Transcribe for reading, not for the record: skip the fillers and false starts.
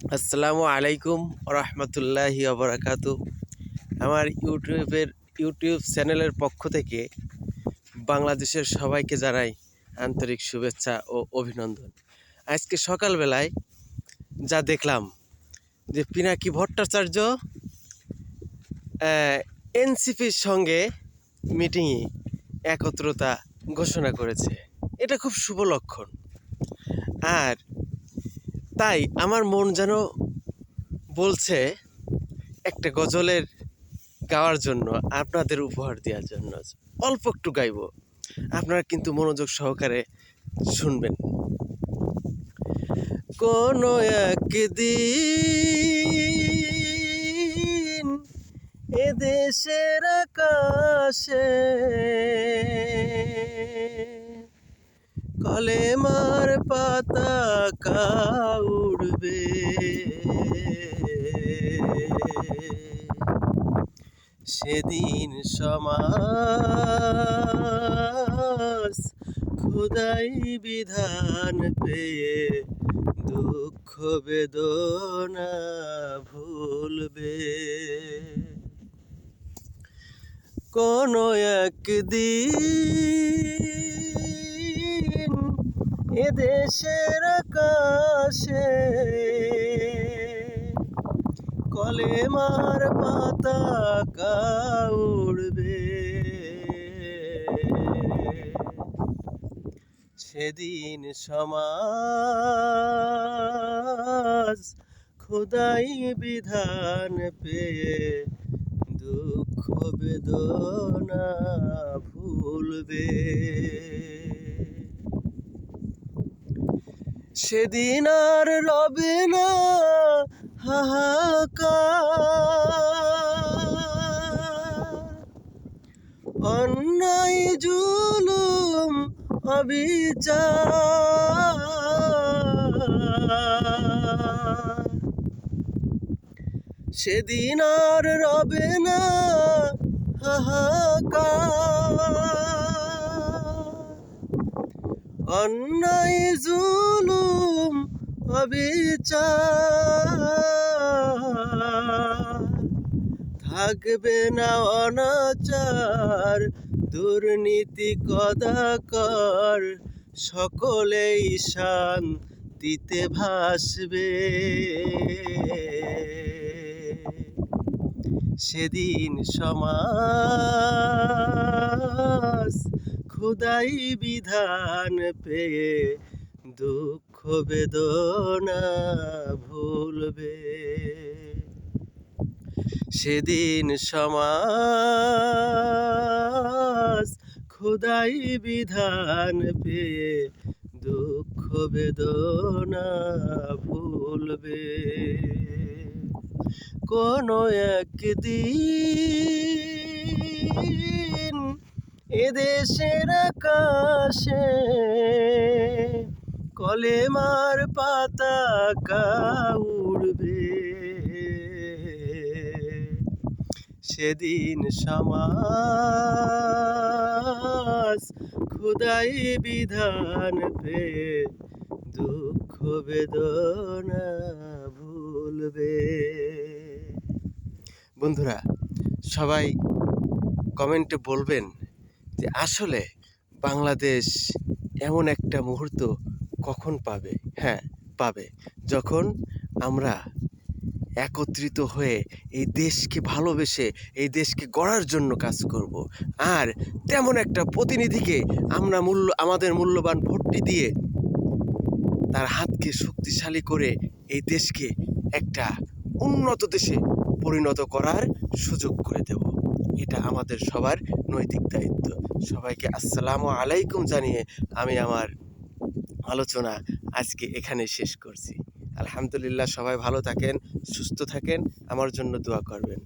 আসসালামু আলাইকুম রহমতুল্লাহি ওবরাকাতু। আমার ইউটিউব চ্যানেলের পক্ষ থেকে বাংলাদেশের সবাইকে জানাই আন্তরিক শুভেচ্ছা ও অভিনন্দন। আজকে সকালবেলায় যা দেখলাম যে পিনাকি ভট্টাচার্য এনসিপির সঙ্গে মিটিংয়ে একত্রতা ঘোষণা করেছে। এটা খুব শুভ লক্ষণ। আর তাই আমার মন যেন বলছে একটা গজলের গাওয়ার জন্য, আপনাদের উপহার দেওয়ার জন্য। অল্প একটু গাইব, আপনারা কিন্তু মনোযোগ সহকারে শুনবেন। কোনো একদিন এদেশের আকাশে কলেমার পতাকা উড়বে, সেদিন সমাজ খোদাই বিধান পেয়ে দুঃখ বেদনা ভুলবে। কোনো একদিন এদেশের আকাশে কলেমার পতাকা উড়বে, সেদিন সমাজ খোদাই বিধান পেয়ে দুঃখ বেদনা ভুলবে। সেদিন আর রবে না হাহাকার, অন্যায় জুলুম অবিচার। সেদিন আর রবে না হাহাকার, অন্যায় জুলুম অবিচার। থাকবে না অনাচার, দুর্নীতি কদাকর, সকলেই শান্তিতে ভাসবে। সেদিন সমাজ খোদাই বিধান পেয়ে দুঃখ বেদনা ভুলবে। সেদিন সমাজ খোদাই বিধান পেয়ে দুঃখ বেদনা ভুলবে। কোনো একদিন এদেশের আকাশে কলেমার পতাকা উড়বে, সেদিন সমাজ খোদাই বিধান পেয়ে দুঃখ বেদনা ভুলবে। বন্ধুরা, সবাই কমেন্টে বলবেন যে আসলে বাংলাদেশ এমন একটা মুহূর্ত কখন পাবে। হ্যাঁ, পাবে, যখন আমরা একত্রিত হয়ে এই দেশকে ভালোবেসে এই দেশকে গড়ার জন্য কাজ করব। আর তেমন একটা প্রতিনিধিকে আমরা আমাদের মূল্যবান ভোটটি দিয়ে তার হাতকে শক্তিশালী করে এই দেশকে একটা উন্নত দেশে পরিণত করার সুযোগ করে দেব। এটা আমাদের সবার নৈতিক দায়িত্ব। সবাইকে আসসালামু আলাইকুম জানিয়ে আমি আমার আলোচনা আজকে এখানে শেষ করছি। আলহামদুলিল্লাহ, সবাই ভালো থাকেন, সুস্থ থাকেন, আমার জন্য দোয়া করবেন।